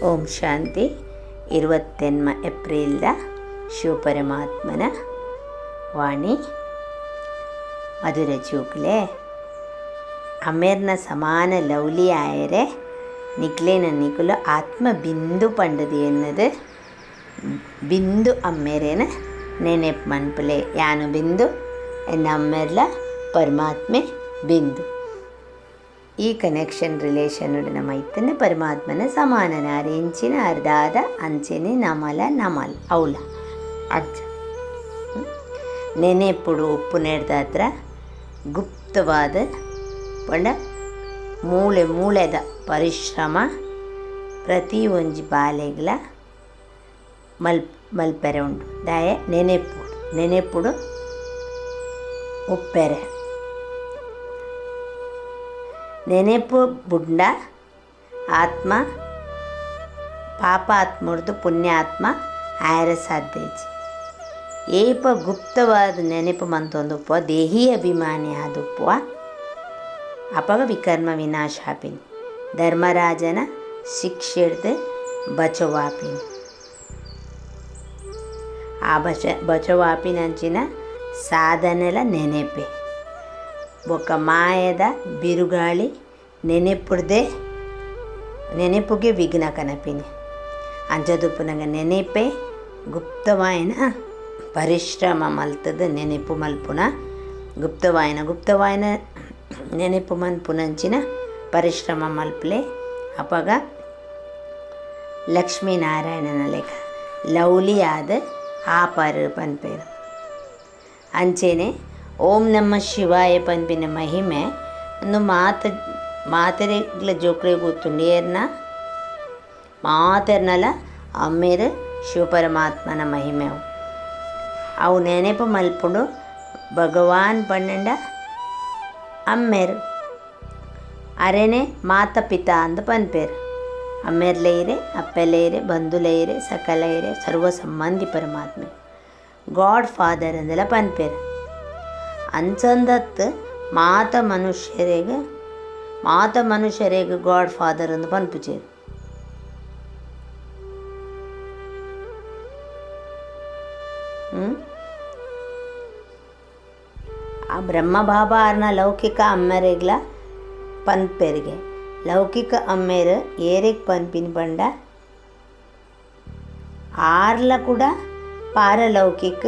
ಓಂ ಶಾಂತಿ 28 ಏಪ್ರಿಲ್ದ ಶಿವಪರಮಾತ್ಮನ ವಾಣಿ. ಮಧುರ ಜೋಕ್ಲೆ ಅಮೇರ್ನ ಸಮಾನ ಲವ್ಲಿ ಆಯರೆ ನಿಕ್ಲೇನ ನಿಕುಲು ಆತ್ಮ ಬಿಂದು ಪಂಡದು ಎನ್ನದು ಬಿಂದು ಅಮ್ಮೇರೇನ ನೆನೆಪ್ ಮನ್ಪುಲೆ ಯಾನು ಬಿಂದು ಎನ್ನ ಅಮ್ಮೆರ್ಲ ಪರಮಾತ್ಮೆ ಬಿಂದು. ಈ ಕನೆಕ್ಷನ್ ರಿಲೇಷನ್ ನಮ್ಮ ಇತ್ತನೆ ಪರಮಾತ್ಮನ ಸಮಾನನಾರೆ ಇಂಚಿನ ಅರ್ಧಾದ ಅಂಚೆನೆ ನಮಲ್ ಅವಳ ಅಜ್ಜ ನೆನೆಪುಡು ಉಪ್ಪು ನೆಡ್ದಾತ್ರ ಗುಪ್ತವಾದ ಪಂಡ ಮೂಳೆದ ಪರಿಶ್ರಮ ಪ್ರತಿ ಒಂಜಿ ಬಾಲೆಗ್ಲ ಮಲ್ಪೆರೆ ಉಂಡು. ದಾಯ ನೆನೆಪುಡು ಉಪ್ಪೆರೆ ನೆನೆಪು ಬುಡ್ಡ ಆತ್ಮ ಪಾಪಾತ್ಮರ್ದು ಪುಣ್ಯಾತ್ಮ ಆಯರ ಸಾಧ್ಯಜಿ ಏಪ ಗುಪ್ತವಾದ ನೆನಪು ಮಂತೊಂದುಪ್ಪುವ ದೇಹಿ ಅಭಿಮಾನಿ ಆದುಪ್ಪುವ ಅಪಗ ವಿಕರ್ಮ ವಿನಾಶ ಆಪಿನಿ ಧರ್ಮರಾಜನ ಶಿಕ್ಷೆಡ್ದು ಬಚವಾಪಿನಿ. ಆ ಬಚವಾಪಿನಂಚಿನ ಸಾಧನೆಲ ನೆನೆಪೆ ಬೊಕ್ಕ ಮಾಯದ ಬಿರುಗಾಳಿ ನೆನೆಪುಗೆ ವಿಘ್ನ ಕನಪಿನಿ ಅಂಚದುಪ್ಪುನಗ ನೆನೆಪೆ ಗುಪ್ತವಾಯಿನ ಪರಿಶ್ರಮ ಮಲ್ತದ ನೆನೆಪು ಮಲ್ಪುನ ಗುಪ್ತವಾಯಿನ ನೆನೆಪು ಮನ್ಪುನಂಚಿನ ಪರಿಶ್ರಮ ಮಲ್ಪಲೆ ಅಪಗ ಲಕ್ಷ್ಮೀನಾರಾಯಣನ ಲೆಕ್ಕ ಲೌಲಿ ಆದ ಆಪರ್ ಪನ್ಪೇರು ಅಂಚೆನೆ ಓಂ ನಮ ಶಿವಾಯ ಪನ್ಪಿನ ಮಹಿಮೆ ಒಂದು ಮಾತೆರೆಗ್ಲ ಜೋಕ್ರೆ ಗೊತ್ತುಂಡು ಏರ್ನ ಮಾತೆರ್ನಲ ಅಮ್ಮೇರು ಶಿವಪರಮಾತ್ಮನ ಮಹಿಮೆ ಅವು ನೆನೆಪು ಮಲ್ಪುಂಡು ಭಗವಾನ್ ಪನ್ನಂಡ ಅಮ್ಮೇರು ಅರೆನೆ ಮಾತ ಪಿತಾ ಅಂದ ಪನ್ಪೇರು ಅಮ್ಮೇರ್ಲೇರೆ ಅಪ್ಪೆಲೇರೆ ಬಂಧುಲೇರೆ ಸಕಲೇರೆ ಸರ್ವ ಸಂಬಂಧಿ ಪರಮಾತ್ಮ ಗಾಡ್ ಫಾದರ್ ಅಂದೆಲ್ಲ ಪನ್ಪೇರು ಅಂಚಂದತ್ತು ಮಾತ ಮನುಷ್ಯರಿಗೆ ಗಾಡ್ ಫಾದರ್ ಅಂದು ಪನ್ಪುಚೇರು. ಆ ಬ್ರಹ್ಮ ಬಾಬಾರ್ನ ಲೌಕಿಕ ಅಮ್ಮೆರೆಗ್ಲ ಪನ್ಪೆರಿಗೆ ಲೌಕಿಕ ಅಮ್ಮೇರು ಏರೆಗ್ ಪನ್ಪಿನ ಬಂಡ ಆರ್ಲ ಕೂಡ ಪಾರಲೌಕಿಕ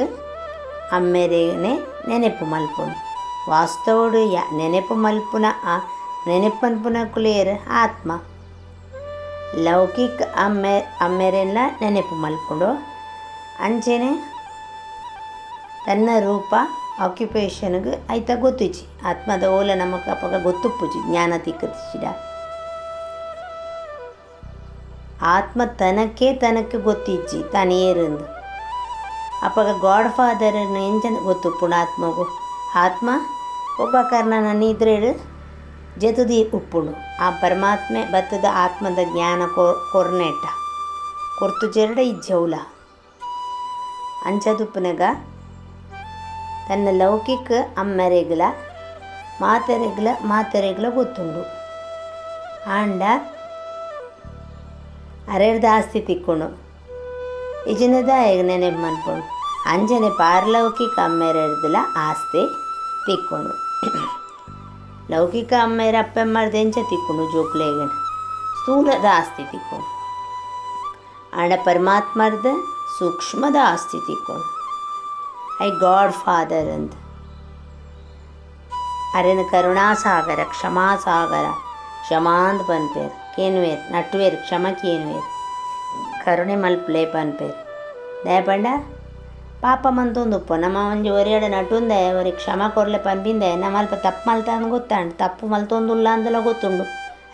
ಅಮ್ಮೆರೇನೆ ನೆನೆಪು ಮಲ್ಪುನು ವಾಸ್ತವಡು ನೆನೆಪು ಮಲ್ಪುನ ನೆನೆಪನ್ಪುನ ಕುಲೇರು ಆತ್ಮ ಲೌಕಿಕ ಅಮ್ಮೆರೆಲ್ಲ ನೆನೆಪು ಮಲ್ಪುಂಡು ಅಂಚೆನೆ ತನ್ನ ರೂಪ ಆಕ್ಯುಪೇಷನ್ಗೆ ಐತ ಗೊತ್ತಿಚ್ಚಿ ಆತ್ಮದ ಓಲ ನಮಕ್ ಅಪಗ ಗೊತ್ತುಪ್ಪುಜಿ ಜ್ಞಾನ ತಿಕ್ಕಚಿಡ ಆತ್ಮ ತನಕ್ಕೆ ಗೊತ್ತಿಚ್ಚಿ ತಾನು ಏರಂದು ಅಪ್ಪಗ ಗಾಡ್ ಫಾದರ್ ಎಂಚಂದ ಗೊತ್ತುಪ್ಪುಂಡು ಆತ್ಮಗು ಆತ್ಮ ಒಬ್ಬ ಕರ್ಣನ ನಿದ್ರೆಡು ಜತುದಿ ಉಪ್ಪುಂಡು ಆ ಪರಮಾತ್ಮೆ ಬತ್ತದ ಆತ್ಮದ ಜ್ಞಾನ ಕೊರ್ನೆಟ್ಟ ಕೊರ್ತು ಜರಡ ಇಜ್ಜೌಲ ಅಂಚದುಪ್ಪನಗ ತನ್ನ ಲೌಕಿಕ ಅಮ್ಮೆರೆಗ್ಲ ಮಾತೆರೆಗ್ಲ ಗೊತ್ತುಂಡು ಆಂಡ ಅರೆರ್ದ ಆಸ್ತಿ ತಿಕ್ಕೊಂಡು ಇಜಿನದ ನೆನೆಪು ಮನ್ಪುಂಡು ಅಂಜನೆ ಪಾರಲೌಕಿಕ ಅಮ್ಮೆರೆರ್ದಲ ಆಸ್ತಿ ತಿಕ್ಕೊಂಡು ಲೌಕಿಕ ಅಮ್ಮೆರ ಅಪ್ಪೆಮ್ಮರ್ದು ಎಂಚ ತಿಕ್ಕೊಂಡು ಜೋಕ್ಲೇಗನ ಸ್ಥೂಲದ ಆಸ್ತಿ ತಿಕ್ಕೊಂಡು ಆಂಡ ಪರಮಾತ್ಮರ್ದ ಸೂಕ್ಷ್ಮದ ಆಸ್ತಿ ತಿಕ್ಕೊಂಡು ಐ ಗಾಡ್ ಫಾದರ್ ಅಂತ ಅರೆನ ಕರುಣಾಸಾಗರ ಕ್ಷಮಾಸಾಗರ ಕ್ಷಮಾಂದ ಪನ್ಪೇರು ಕೇನುವೇರು ನಟ್ವೇರು ಕ್ಷಮ ಕೇನುವೇರು ಕರುಣೆ ಮಲ್ಪಲೆ ಪನ್ಪೇರು ದಯಪಂಡ ಪಾಪ ಮಂತೊಂದುಪ್ಪು ನಮ್ಮ ಒಂಜಿ ಒರಿಯಡ ನಟುಂದೆ ಅವರಿಗೆ ಕ್ಷಮ ಕೊರ್ಲೆ ಪನ್ಪಿಂದೆ ನಮ್ಮ ಅಲ್ಪ ತಪ್ಪು ಮಲ್ತಾಂದು ಗೊತ್ತಾಂಡು ತಪ್ಪು ಮಲ್ತೊಂದುಲ್ಲ ಅಂದೆಲ್ಲ ಗೊತ್ತುಂಡು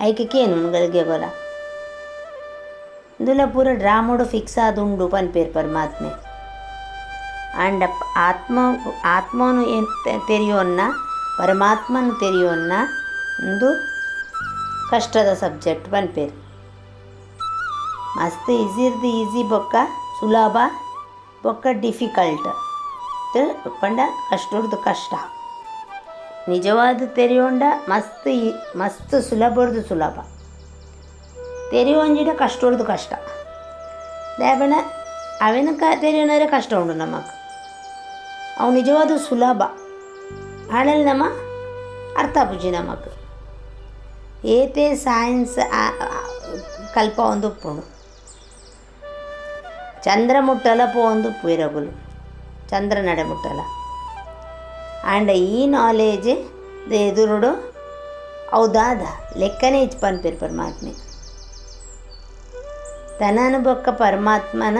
ಐಕೆ ಕೇನು ಗಳಿಗೆ ಗೊಲ ಇಂದುಲ ಪೂರ ಡ್ರಾಮೋಡು ಫಿಕ್ಸ್ ಆದುಂಡು ಪನ್ಪೇರು ಪರಮಾತ್ಮೆ ಆಂಡ ಆತ್ಮನು ತೆರೆಯೋನ್ನ ಪರಮಾತ್ಮನು ತೆರೆಯೋನ್ನ ಒಂದು ಕಷ್ಟದ ಸಬ್ಜೆಕ್ಟ್ ಪನ್ಪೇರು ಮಸ್ತ್ ಈಸಿ ಬೊಕ್ಕ ಸುಲಭ ಬೊಕ್ಕ ಡಿಫಿಕಲ್ಟ್ ಪಂಡ ಕಷ್ಟದ್ದು ಕಷ್ಟ ನಿಜವಾದ ತೆರೆಯೋಂಡ ಮಸ್ತ್ ಸುಲಭದ್ದು ಸುಲಭ ತೆರೆಯೊಂಜಿಡ ಕಷ್ಟ ಹೊಡೆದು ಕಷ್ಟ ದಾಯಪಂಡ ಅವೇನು ತೆರೆಯೋನರೆ ಕಷ್ಟ ಉಂಡು ನಮಗೆ ಅವು ನಿಜವಾದ ಸುಲಭ ಆಳಲ್ಲಿ ನಮ್ಮ ಅರ್ಥ ಪೂಜಿ ನಮಗೆ ಏತೆ ಸೈನ್ಸ್ ಕಲ್ಪ ಒಂದು ಉಪ್ಪುಂಡು ಚಂದ್ರ ಮುಟ್ಟಲ ಪೋಂದು ಪುರಗುಲು ಚಂದ್ರ ನಡೆ ಮುಟ್ಟಲ ಆಂಡ ಈ ನಾಲೇಜ್ ಎದುರುಡು ಹೌದಾದ ಲೆಕ್ಕನೇ ಇಚ್ಚು ಪನ್ಪೇರು ಪರಮಾತ್ಮೆ ತನನ ಬೊಕ್ಕ ಪರಮಾತ್ಮನ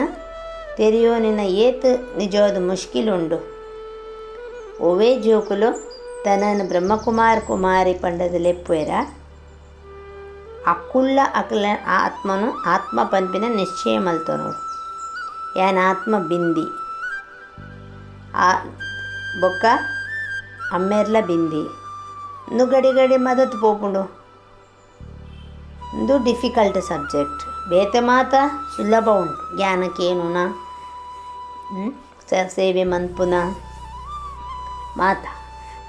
ತೆರೆಯೋನಿನ ಏತು ನಿಜವಾದ ಮುಷ್ಕಿಲುಂಡು ಒವೇ ಜೋಕುಲು ತನನ ಬ್ರಹ್ಮಕುಮಾರಿ ಪಂಡದ ಲೆಪ್ಪುವೆರ ಅಕ್ಕುಳ್ಳ ಅಕಲ ಆತ್ಮನು ಆತ್ಮ ಪಂಪಿನ ನಿಶ್ಚಯ ಮಲ್ತನೋಡು ಯಾನ್ ಆತ್ಮ ಬಿಂದಿ ಆ ಬೊಕ್ಕ ಅಮ್ಮೆರ್ಲ ಬಿಂದಿ ಇಂದು ಗಡಿ ಗಡಿ ಮದತ್ತು ಪೋಪುಂಡು ಇಂದು ಡಿಫಿಕಲ್ಟ್ ಸಬ್ಜೆಕ್ಟ್ ಬೇತೆ ಮಾತ ಸುಲಭ ಉಂಟು ಜ್ಞಾನಕ್ಕೇನುನ ಸೇವೆ ಮನ್ಪುನ ಮಾತ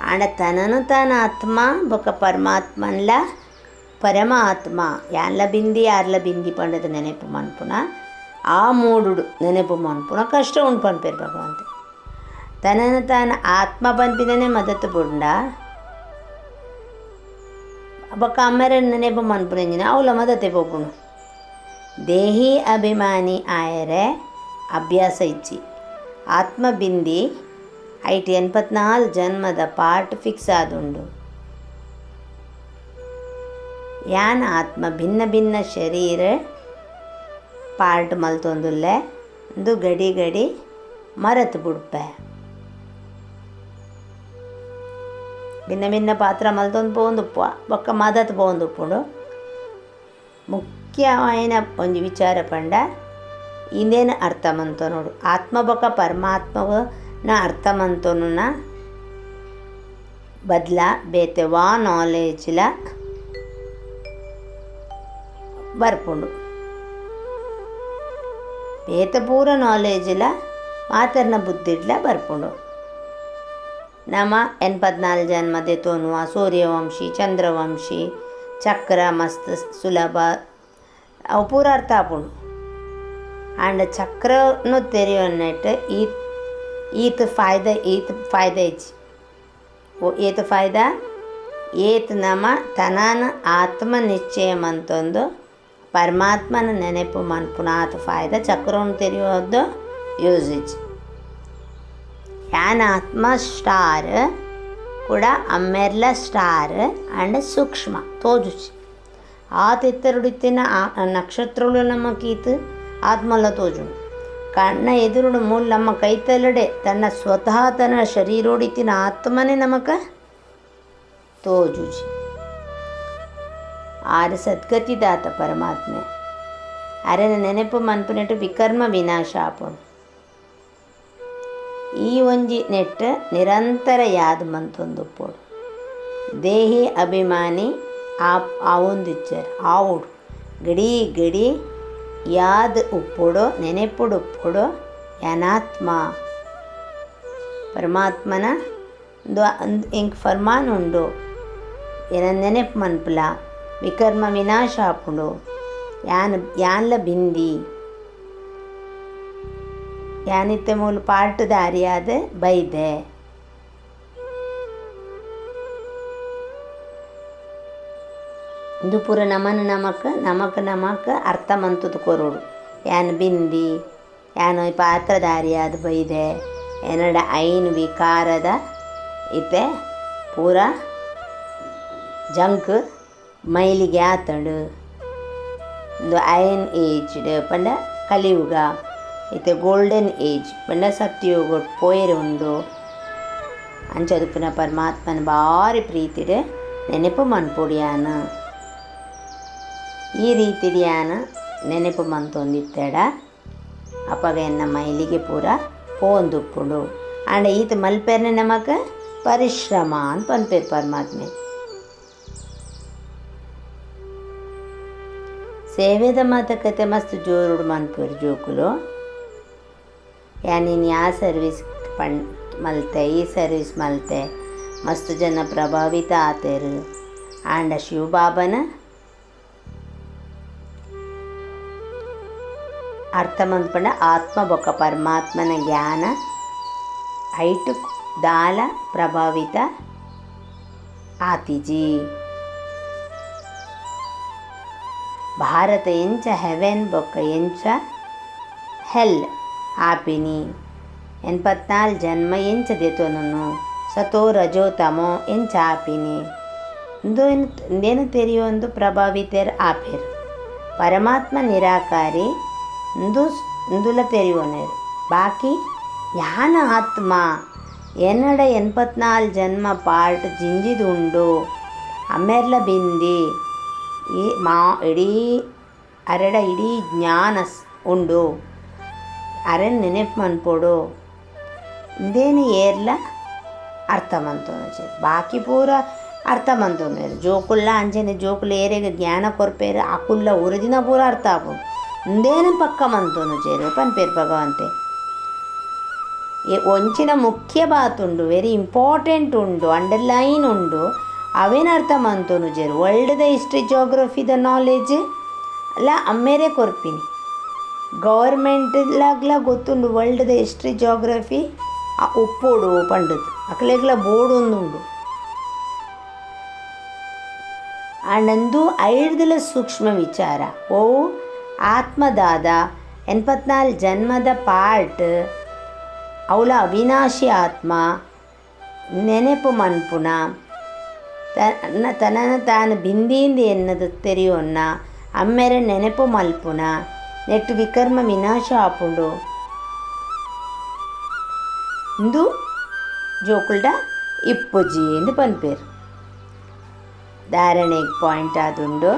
ಆಂಡ ತನನು ತಾನ ಆತ್ಮ ಬೊಕ್ಕ ಪರಮಾತ್ಮನ್ಲ ಪರಮಾತ್ಮ ಯಾನ್ಲ ಬಿಂದಿ ಯಾರ್ಲ ಬಿಂದಿ ಪಂಡದ ನೆನಪು ಮನ್ಪುನ ಆ ಮೂಡುಡು ನೆನಪು ಮನ್ಪುನ ಕಷ್ಟ ಉಂಟು ಪನ್ಪೇರು ಭಗವಂತ ತನನು ತಾನ ಆತ್ಮ ಪನ್ಪಿದನೆ ಮದತ್ತು ಪುಂಡ ಬೊಕ್ಕ ಅಮ್ಮರ ನೆನಪು ಮನ್ಪುನಂಜಿನ ಅವಳ ಮದತೆ ಪೋಪುಣು ದೇಹಿ ಅಭಿಮಾನಿ ಆಯರೆ ಅಭ್ಯಾಸ ಇಚ್ಚಿ ಆತ್ಮ ಬಿಂದಿ ಐಟಿ 84 ಜನ್ಮದ ಪಾರ್ಟ್ ಫಿಕ್ಸ್ ಆದುಂಡು ಯಾನ್ ಆತ್ಮ ಭಿನ್ನ ಭಿನ್ನ ಶರೀರ ಪಾರ್ಟ್ ಮಲ್ತೊಂದುಲ್ಲೆ ಇಂದು ಗಡಿ ಗಡಿ ಮರೆತು ಬಿಡ್ಪೆ ಭಿನ್ನ ಭಿನ್ನ ಪಾತ್ರ ಮಲ್ತೊಂದು ಪೋಂದುಪ್ಪ ಬೊಕ್ಕ ಮದತ್ ಪೋಂದುಪ್ಪುಂಡು ಮುಖ್ಯವಾಯಿನ ಒಂದು ವಿಚಾರ ಪಂಡ ಇಂದೇನು ಅರ್ಥ ಮಂತೋ ನೋಡು ಆತ್ಮ ಬೊಕ್ಕ ಪರಮಾತ್ಮನ ಅರ್ಥ ಮಂತೋನ ಬದಲ ಬೇತೆ ವಾ ನಾಲೇಜ್ಲ ಬರ್ಪುಂಡು ಬೇತ ಪೂರ ನಾಲೇಜ್ಲ ಮಾತರ್ನ ಬುದ್ಧಿಡ್ಲ ಬರ್ಪುಂಡು ನಮ್ಮ 84 ಜನ್ಮದೆ ತೋನುವ ಸೂರ್ಯವಂಶಿ ಚಂದ್ರವಂಶಿ ಚಕ್ರ ಮಸ್ತ್ ಸುಲಭ ಅವು ಪೂರ ಅರ್ಥ ಆಪುಂಡು ಆಂಡ ಚಕ್ರನು ತೆರೆಯೋನ್ನೆಟ್ಟು ಈತ ಫಾಯ್ದ ಇಚ್ಚಿ ಏತು ಫಾಯ್ದ ಏತ್ ನಮ ತನನ ಆತ್ಮ ನಿಶ್ಚಯ ಮಂತೊಂದು ಪರಮಾತ್ಮನ ನೆನಪು ಮನ್ಪುನ ಆತ ಫಾಯ್ದ ಚಕ್ರವನ್ನು ತೆರೆಯೋದು ಯೂಸಿಜ್ ಯಾನ್ ಆತ್ಮ ಸ್ಟಾರ್ ಕೂಡ ಅಮ್ಮೆರ್ಲ ಸ್ಟಾರ್ ಆ್ಯಂಡ್ ಸೂಕ್ಷ್ಮ ತೋಜುಚಿ ಆತ ಎತ್ತರುಡಿತ್ತಿನ ನಕ್ಷತ್ರಗಳು ನಮಕೀತು ಆತ್ಮಲ್ಲ ತೋಜುಂಡು ಕಣ್ಣ ಎದುರುಡು ಮೂಲ ನಮ್ಮ ಕೈತಲಡೆ ತನ್ನ ಸ್ವತಃ ತನ್ನ ಶರೀರೋಡಿತ್ತಿನ ಆತ್ಮನೇ ನಮಕ ತೋಜುಚಿ ಆರು ಸದ್ಗತಿದಾತ ಪರಮಾತ್ಮೆ ಅರೆನ ನೆನಪು ಮನ್ಪುನೆಟ್ಟು ವಿಕರ್ಮ ವಿನಾಶ ಆಪುಂಡು ಈ ಒಂಜಿ ನೆಟ್ಟು ನಿರಂತರ ಯಾದ್ ಮಂತೊಂದುಪ್ಪೋಡು ದೇಹಿ ಅಭಿಮಾನಿ ಆವೊಂದಿಚ್ಚರು ಆವುಡು ಗಡಿ ಗಡಿ ಯಾದ್ ಉಪ್ಪುಡು ನೆನೆಪುಡು ಉಪ್ಪುಡು ಯಾನಾತ್ಮ ಪರಮಾತ್ಮನ ಇಂಕ್ ಫರ್ಮಾನ್ ಉಂಡು ಏನ ನೆನೆಪು ಮನ್ಪುಲ ವಿಕರ್ಮ ವಿನಾಶ ಆಪುಂಡು ಯಾನ್ಲ ಬಿಂದಿ ಯಾನಿತ್ತೆ ಮೂಲ ಪಾರ್ಟ್ ದಾರಿಯಾದ ಬೈದೆ ಇದು ಪೂರ ನಮಕ್ ಅರ್ಥ ಮಂತದ ಕೊರೋಡು ಯಾನ್ ಬಿಂದಿ ಯಾನು ಪಾತ್ರಧಾರಿಯಾದ ಬೈದೆ ಏನಡ ಐನ್ ವಿಕಾರದ ಇತ್ತೆ ಪೂರ ಜಂಕ್ ಮೈಲಿಗೆ ಆತಂಡು ಒಂದು ಐನ್ ಏಜ್ಡ್ ಪಂಡ ಕಲಿಯುಗ ಇತ್ತೆ ಗೋಲ್ಡನ್ ಏಜ್ ಪಂಡ ಸತ್ಯಯುಗ ಪೋಯರು ಉಂಡು ಅಂಚದು ಪುನಃ ಪರಮಾತ್ಮನ ಭಾರಿ ಪ್ರೀತಿಡು ನೆನಪು ಮನ್ಪೊಡಿಯಾನ ಈ ರೀತಿ ಯಾನ ನೆನಪು ಮಂತೊಂದಿತ್ತೇಡ ಅಪ್ಪಗ ಎನ್ನ ಮೈಲಿಗೆ ಪೂರ ಪೋಂದುಪ್ಪುಂಡು ಆಂಡ ಈತ ಮಲ್ಪೆರ್ನೆ ನಮಕ್ ಪರಿಶ್ರಮ ಅಂತ ಪನ್ಪೇರು ಪರಮಾತ್ಮೆ ಸೇವೆದ ಮಾತುಕತೆ ಮಸ್ತ್ ಜೋರುಡು ಮನ್ಪೇರು ಜೋಕುಲು ನೀನು ಯಾ ಸರ್ವಿಸ್ ಮಲ್ತೆ ಈ ಸರ್ವಿಸ್ ಮಲ್ತೆ ಮಸ್ತ್ ಜನ ಪ್ರಭಾವಿತ ಆತೇರು ಆಂಡ ಶಿವಬಾಬನ ಅರ್ಥ ಮಂದ್ಪಂಡ ಆತ್ಮ ಬೊಕ್ಕ ಪರಮಾತ್ಮನ ಜ್ಞಾನ ಐಟು ದಾಲ ಪ್ರಭಾವಿತ ಆತಿಜಿ. ಭಾರತ ಎಂಚ ಹೆವೆನ್ ಬೊಕ್ಕ ಎಂಚ ಹೆಲ್ ಆಪಿನಿ 84 ಜನ್ಮ ಎಂಚ ದೆತೊನನು ಸತೋ ರಜೋ ತಮೋ ಎಂಚ ಆಪಿನಿ ಇಂದೇನು ತೆರಿಯೊಂದು ಪ್ರಭಾವಿತರ್ ಆಪೆರ್. ಪರಮಾತ್ಮ ನಿರಾಕಾರಿ ಇಂದುಲ ತೆರಿಯೋನೇರು ಬಾಕಿ ಜ್ಞಾನ ಆತ್ಮ ಎನ್ನಡ 84 ಜನ್ಮ ಪಾರ್ಟ್ ಜಿಂಜಿದುಂಡು ಅಮ್ಮೆರ್ಲ ಬಿಂದಿ ಈ ಇಡೀ ಅರೆಡ ಇಡೀ ಜ್ಞಾನ ಉಂಡು ಅರೆನ್ ನೆನಪು ಮನ್ಪೊಡು ಇಂದೇನು ಏರ್ಲ ಅರ್ಥ ಮಂತೋನು ಬಾಕಿ ಪೂರ ಅರ್ಥ ಮಂತೋನೇರು ಜೋಕುಲ್ಲ ಅಂಜನೆ ಜೋಕುಲ್ಲ ಏರೆಗೆ ಜ್ಞಾನ ಕೊರ್ಪೇರು ಆಕುಲ್ಲ ಉರಿದಿನ ಪೂರ ಅರ್ಥ ಆಪು ಇಂದೇನು ಪಕ್ಕ ಮಂತೋನು ಚೇರು ಪನ್ಪೇರು ಭಗವಂತೆ. ಒಂಚಿನ ಮುಖ್ಯ ಬಾತುಂಡು ವೆರಿ ಇಂಪಾರ್ಟೆಂಟ್ ಉಂಡು ಅಂಡರ್ಲೈನ್ ಉಂಡು ಅವೇನು ಅರ್ಥ ಮಂತೋನು ಜೇರು ವರ್ಲ್ಡ್ದ ಹಿಸ್ಟ್ರಿ ಜೋಗ್ರಫಿದ ನಾಲೆಜ್ ಅಲ್ಲ ಅಮ್ಮೇರೆ ಕೊರ್ಪಿನಿ ಗೌರ್ಮೆಂಟ್ಲಾಗ್ಲ ಗೊತ್ತುಂಡು ವರ್ಲ್ಡ್ದ ಹಿಸ್ಟ್ರಿ ಜೋಗ್ರಫಿ ಉಪ್ಪೋಡು ಪಂಡದು ಅಕ್ಲೆಗ್ಲ ಬೋರ್ಡ್ ಒಂದುಂಡು ಆಂಡಂದು ಐಡ್ದಲ ಸೂಕ್ಷ್ಮ ವಿಚಾರ ಓ ಆತ್ಮದಾದ 84 ಜನ್ಮದ ಪಾರ್ಟ್ ಅವಳ ಅವಿನಾಶಿ ಆತ್ಮ ನೆನಪು ಮನ್ಪುನ ತನನ ತಾನು ಬಿಂದಿಂದಿ ಎನ್ನದು ತೆರಿಯೋನ್ನ ಅಮ್ಮೆರೆ ನೆನಪು ಮಲ್ಪುನ ನೆಟ್ಟು ವಿಕರ್ಮ ವಿನಾಶ ಆಪುಂಡು ಇಂದು ಜೋಕುಲ್ಡ ಇಪ್ಪುಜಿ ಎಂದು ಪನ್ಪೇರು. ಧಾರಣೆಗೆ ಪಾಯಿಂಟ್ ಆದುಂಡು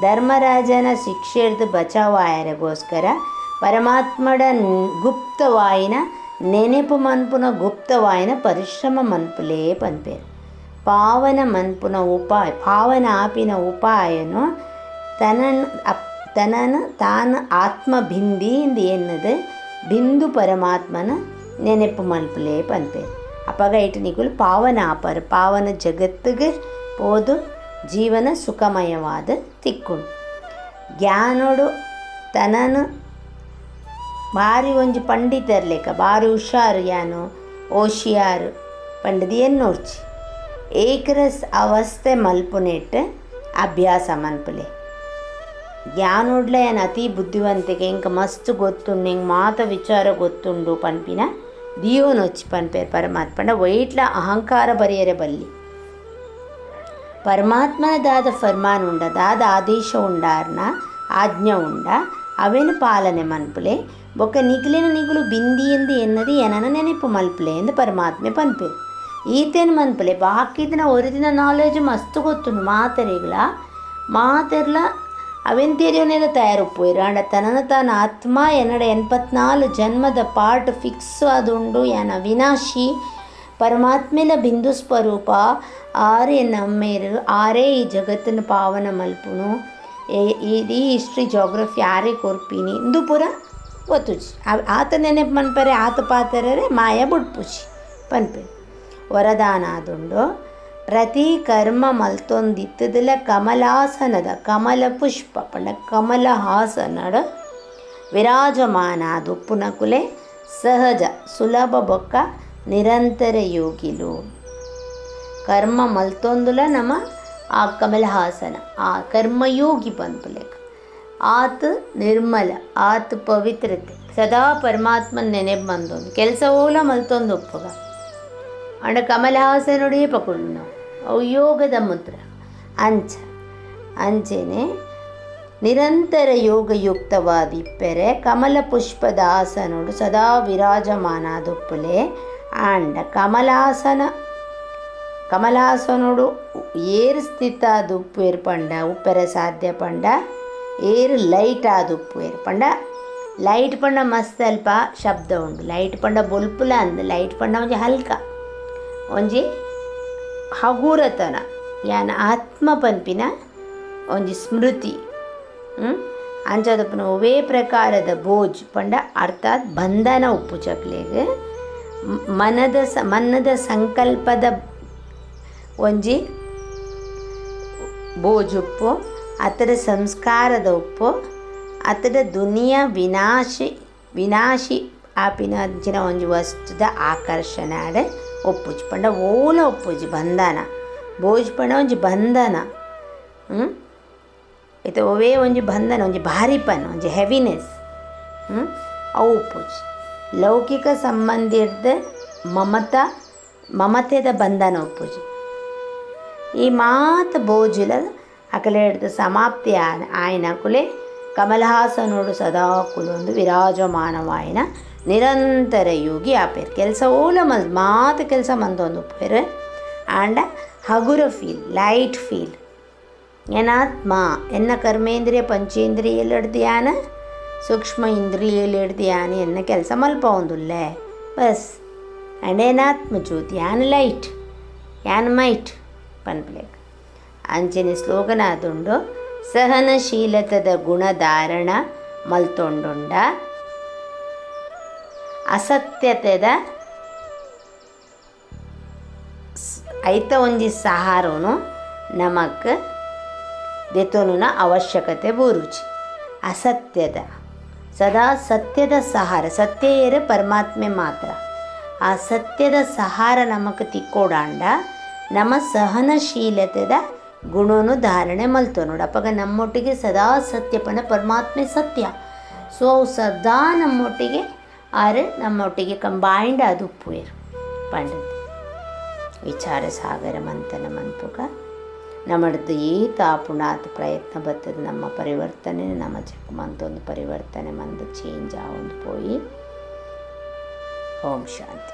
ಧರ್ಮರಾಜನ ಶಿಕ್ಷೆರ್ದು ಬಚಾವಾಯರಗೋಸ್ಕರ ಪರಮಾತ್ಮಡ ಗುಪ್ತವಾಯಿನ ನೆನಪು ಮನ್ಪುನ ಗುಪ್ತವಾಯಿನ ಪರಿಶ್ರಮ ಮನ್ಪುಲೇ ಪನ್ಪೇರು. ಪಾವನ ಮನ್ಪುನ ಉಪಾಯ ಪಾವನ ಆಪಿನ ಉಪಾಯನು ತನನು ತಾನು ಆತ್ಮ ಬಿಂದಿಂದು ಎನ್ನದು ಬಿಂದು ಪರಮಾತ್ಮನ ನೆನಪು ಮಲ್ಪುಲೇ ಪನ್ಪೇರು. ಅಪಗ ಇಟ್ಟು ನಿಗುಲು ಪಾವನ ಆಪರು ಪಾವನ ಜಗತ್ತಿಗೆ ಪೋದು ಜೀವನ ಸುಖಮಯವಾದ ತಿಕ್ಕುಂಡು. ಜ್ಞಾನೋಡು ತನನು ಭಾರಿ ಒಂಜಿ ಪಂಡಿತರ್ ಲೆಕ್ಕ ಭಾರಿ ಹುಷಾರು ಯಾನು ಓಶಿಯಾರು ಪಂಡದು ಎನ್ನೋಡ್ಚಿ ಏಕರಸ್ ಅವಸ್ಥೆ ಮಲ್ಪುನೆಟ್ ಅಭ್ಯಾಸ ಮನ್ಪುಲೆ. ಜ್ಞಾನೋಡ್ಲ ಏನು ಅತಿ ಬುದ್ಧಿವಂತಿಕೆ ಇಂಕ ಮಸ್ತ್ ಗೊತ್ತುಂಡು ಹಿಂಗೆ ಮಾತ ವಿಚಾರ ಗೊತ್ತುಂಡು ಪನ್ಪಿನ ದಿಯೋನೊಚ್ಚಿ ಪನ್ಪೇರು ಪರಮಾತ್ಮಂಡ ವೈಟ್ಲ ಅಹಂಕಾರ ಬರೆಯರೆ ಬಲ್ಲಿ ಪರಮಾತ್ಮನ ದಾದ ಫರ್ಮಾನ್ ಉಂಡ ದಾದ ಆದೇಶ ಉಂಡಾರ್ನ ಆಜ್ಞೆ ಉಂಡ ಅವೇನು ಪಾಲನೆ ಮನ್ಪುಲೆ ಬೊಕ್ಕ ನಿಗುಲು ಬಿಂದಿಯಂದು ಎನ್ನದು ಏನನ ನೆನಪು ಮಲ್ಪುಲೆ ಎಂದು ಪರಮಾತ್ಮೆ ಪನ್ಪೇರು. ಈತೇನು ಮನ್ಪುಲೆ ಬಾಕಿದಿನ ಒರಿದಿನ ನಾಲೆಜ್ ಮಸ್ತ್ ಗೊತ್ತುಂಡು ಮಾತೆರ್ಲ ಅವೆನ್ ತೆರಿಯೋನೇದ ತಯಾರುಪ್ಪೋಯ್ರು ಅಂಡ ತನನ ತಾನು ಆತ್ಮ ಎನ್ನಡ 84 ಜನ್ಮದ ಪಾರ್ಟ್ ಫಿಕ್ಸ್ ಆದುಂಡು ಯಾನ ಅವಿನಾಶಿ ಪರಮಾತ್ಮೆಲ ಬಿಂದು ಸ್ವರೂಪ ಆರೇ ನಮ್ಮೇರು ಆರೇ ಈ ಜಗತ್ತನ್ನು ಪಾವನ ಮಲ್ಪುನು ಈ ಹಿಸ್ಟ್ರಿ ಜೋಗ್ರಫಿ ಆರೇ ಕೊರ್ಪಿನಿ ಇಂದು ಪೂರ ಗೊತ್ತುಜಿ ಆತ ನೆನಪು ಮನ್ಪರೆ ಆತ ಪಾತರರೆ ಮಾಯ ಬುಡ್ಪುಜಿ ಪನ್ಪೆ ವರದಾನ ಆದುಂಡು ಪ್ರತಿ ಕರ್ಮ ಮಲ್ತೊಂದಿತ್ತದಲ ಕಮಲಾಸನದ ಕಮಲ ಪುಷ್ಪ ಪಂಡ ಕಮಲಹಾಸನಡ ವಿರಾಜಮಾನ ದುಪ್ಪುನಕುಲೆ ಸಹಜ ಸುಲಭ ಬೊಕ್ಕ ನಿರಂತರ ಯೋಗಿಲು ಕರ್ಮ ಮಲ್ತೊಂದುಲ ನಮ್ಮ ಆ ಕಮಲಹಾಸನ ಆ ಕರ್ಮಯೋಗಿ ಪನ್ಪುಲೆಕ ಆತ ನಿರ್ಮಲ ಆತ ಪವಿತ್ರತೆ ಸದಾ ಪರಮಾತ್ಮನ ನೆನೆಪು ಬಂದೊಂದು ಕೆಲಸ ಹೋಗ್ಲ ಮಲ್ತೊಂದು ಒಪ್ಪಗ ಅಂಡ ಕಮಲಹಾಸನೊಡೆಯೇ ಪಕೊಂಡು ನಾವು ಅವು ಯೋಗದ ಮುದ್ರ ಅಂಚೆನೆ ನಿರಂತರ ಯೋಗಯುಕ್ತವಾದಿಪ್ಪೆರೆ ಕಮಲ ಪುಷ್ಪದ ಆಸನೋಡು ಸದಾ ವಿರಾಜಮಾನಾದುಪ್ಪುಲೆ ಆಂಡ ಕಮಲಾಸನೋಡು ಏರು ಸ್ಥಿತ ಆದುಪ್ಪು ಏರ್ಪಂಡ ಉಪ್ಪೆರೆ ಸಾಧ್ಯ ಪಂಡ ಏರು ಲೈಟ್ ಆದುಪ್ಪು ಏರ್ಪಂಡ ಲೈಟ್ ಪಂಡ ಮಸ್ತ್ ಅಲ್ಪ ಶಬ್ದ ಉಂಡು ಲೈಟ್ ಪಂಡ ಬೊಲ್ಪುಲ ಅಂದ್ ಲೈಟ್ ಪಂಡ ಒಂಜಿ ಹಲ್ಕ ಒಂಜಿ ಹಗೂರತನ ಯಾನ ಆತ್ಮ ಪನ್ಪಿನ ಒಂಜಿ ಸ್ಮೃತಿ ಅಂಚದಪ್ಪನ ಒವೇ ಪ್ರಕಾರದ ಬೋಜ್ ಪಂಡ ಅರ್ಥಾತ್ ಬಂಧನ ಉಪ್ಪು ಚಕ್ಲೆಗೆ ಮನದ ಸಂಕಲ್ಪದ ಒಂಜಿ ಬೋಜುಪ್ಪು ಅತರ ಸಂಸ್ಕಾರದ ಉಪ್ಪು ಅತಡ ದುನಿಯಾ ವಿನಾಶಿ ಆಪಿನ ಅಂಚಿನ ಒಂಜಿ ವಸ್ತುದ ಆಕರ್ಷಣೆ ಆಡೆ ಒಪ್ಪುಜಿ ಪಂಡ ಓಲ ಒಪ್ಪುಜಿ ಬಂಧನ ಬೋಜಿ ಪಂಡ ಒಂಜಿ ಬಂಧನ ಇತ್ತೆ ಒವೇ ಒಂಜಿ ಬಂಧನ ಒಂಜಿ ಭಾರಿಪನ ಒಂಜಿ ಹೆವಿನೆಸ್ ಅವು ಉಪ್ಪುಜಿ ಲೌಕಿಕ ಸಂಬಂಧಿರ್ದ ಮಮತೆದ ಬಂಧನ ಉಪ್ಪುಜಿ ಈ ಮಾತ ಬೋಜುಲ ಅಕಲೆ ಹಿಡ್ದು ಸಮಾಪ್ತಿ ಆಯ್ನಕುಲೆ ಕಮಲಹಾಸನೋಡು ಸದಾ ಕುಲೊಂದು ವಿರಾಜಮಾನವಾಯಿನ ನಿರಂತರ ಯೋಗಿ ಆಪೇರು ಕೆಲಸ ಓಲ ಮಾತು ಕೆಲಸ ಮಂದೊಂದು ಉಪ್ಪೇರು ಆಂಡ ಹಗುರ ಫೀಲ್ ಲೈಟ್ ಫೀಲ್ ಏನಾತ್ಮ ಎನ್ನ ಕರ್ಮೇಂದ್ರಿಯ ಪಂಚೇಂದ್ರಿಯಲ್ಲಿ ಹಿಡ್ದಿಯಾನ ಸೂಕ್ಷ್ಮ ಇಂದ್ರಿಯಲ್ಲಿ ಹಿಡ್ದಿಯಾನ ಎನ್ನ ಕೆಲಸ ಮಲ್ಪ ಒಂದುಲ್ಲೆ ಬಸ್ ಆ್ಯಂಡ್ ಏನಾತ್ಮ ಜ್ಯೋತಿ ಯಾನ್ ಲೈಟ್ ಯಾನ್ ಮೈಟ್ ಪನ್ಪ್ಲೇಕ್ ಅಂಚನೆ ಸ್ಲೋಗನಾದುಂಡು ಸಹನಶೀಲತದ ಗುಣಧಾರಣ ಮಲ್ತೊಂಡುಂಡ ಅಸತ್ಯತೆದ ಐತ ಒಂಜಿ ಸಹಾರನು ನಮಕ್ ದೆತೊನುನ ಅವಶ್ಯಕತೆ ಬೂರುಚಿ ಅಸತ್ಯದ ಸದಾ ಸತ್ಯದ ಸಹಾರ ಸತ್ಯ ಏರು ಪರಮಾತ್ಮೆ ಮಾತ್ರ ಆ ಸತ್ಯದ ಸಹಾರ ನಮಕ್ ತಿಕ್ಕೋಡಾಂಡ ನಮ್ಮ ಸಹನಶೀಲತೆದ ಗುಣನು ಧಾರಣೆ ಮಲ್ತೊನೋಡು ಅಪ್ಪಾಗ ನಮ್ಮೊಟ್ಟಿಗೆ ಸದಾ ಸತ್ಯ ಪಂಡ ಪರಮಾತ್ಮೆ ಸತ್ಯ ಸೊ ಅವು ಸದಾ ನಮ್ಮೊಟ್ಟಿಗೆ ಆರು ನಮ್ಮೊಟ್ಟಿಗೆ ಕಂಬೈಂಡ್ ಅದು ಉಪ್ಪುವೇರು ಪಂಡದು ವಿಚಾರ ಸಾಗರ ಮಂಥನ ಮನ್ಪುಗ ನಮ್ಮಡ್ದು ಈತ ಪುಣಾತ್ ಪ್ರಯತ್ನ ಬರ್ತದೆ ನಮ್ಮ ಪರಿವರ್ತನೆ ನಮ್ಮ ಚೆಕ್ ಮಂತೊಂದು ಪರಿವರ್ತನೆ ಮಂದು ಚೇಂಜ್ ಆವೊಂದು ಪೋಯಿ ಓಂ ಶಾಂತಿ.